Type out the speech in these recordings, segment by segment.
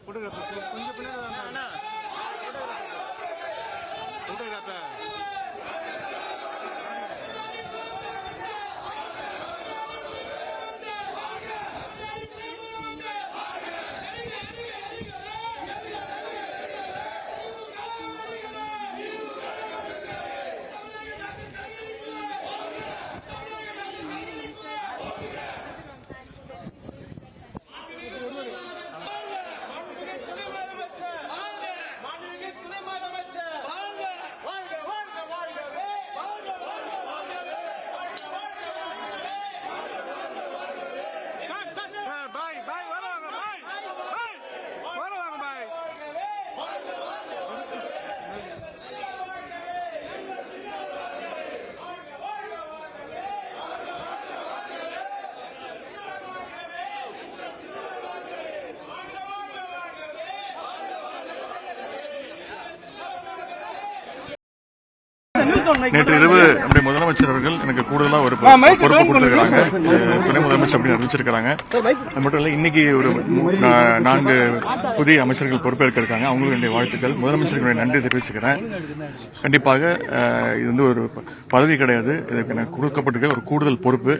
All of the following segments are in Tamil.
ப்ரோ கொஞ்சம் பின்னாடி நேற்று இரவு நம்முடைய முதலமைச்சர் அவர்கள் எனக்கு கூடுதலா ஒரு பொறுப்பு கொடுத்திருக்காங்க. துணை முதலமைச்சர் அப்படின்னு அறிவிச்சிருக்காங்க. அது மட்டும் இல்ல, இன்னைக்கு ஒரு 4 புதிய அமைச்சர்கள் பொறுப்பேற்க இருக்காங்க. அவங்களுக்கு என்னுடைய வாழ்த்துக்கள். முதலமைச்சர்களுடைய நன்றி தெரிவிச்சுக்கிறேன். கண்டிப்பாக இது வந்து ஒரு பதவி கிடையாது, இதுக்கு எனக்கு கொடுக்கப்பட்டிருக்க ஒரு கூடுதல் பொறுப்பு.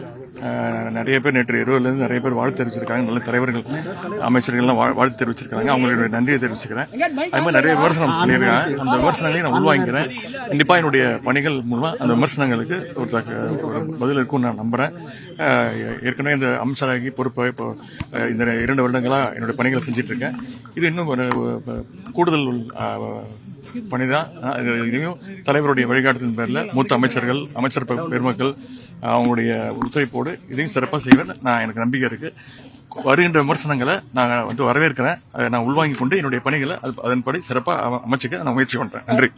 நிறைய பேர் நேற்று இரவுலேருந்து நிறைய பேர் வாழ்த்து தெரிவிச்சிருக்காங்க. நல்ல தலைவர்கள் அமைச்சர்கள்லாம் வாழ்த்து தெரிவிச்சிருக்காங்க. அவங்களுடைய நன்றியை தெரிவிச்சுக்கிறேன். அது மாதிரி நிறைய விமர்சனம் பண்ணியிருக்காங்க. அந்த விமர்சனங்களையும் நான் உள்வாங்கிக்கிறேன். கண்டிப்பா என்னுடைய பணிகள் மூலமா அந்த விமர்சனங்களுக்கு ஒரு பதில் இருக்கும்னு நான் நம்புறேன். ஏற்கனவே இந்த அமைச்சராகி பொறுப்பை இப்போ இந்த 2 வருடங்களா என்னுடைய பணிகளை செஞ்சுட்டு இருக்கேன். இது இன்னும் கூடுதல் பணிதான். இதையும் தலைவருடைய வழிகாட்டுதலின் பேர்ல மூத்த அமைச்சர்கள், அமைச்சர் பெருமக்கள் அவங்களுடைய ஒத்துழைப்போடு இதையும் சிறப்பாக செய்வேன். எனக்கு நம்பிக்கை இருக்கு. வருகின்ற விமர்சனங்களை நான் வரவேற்கிறேன். நான் உள்வாங்கிக் கொண்டு என்னுடைய பணிகளை அதன்படி சிறப்பாக அமைச்சுக்க நான் முயற்சி பண்றேன். நன்றி.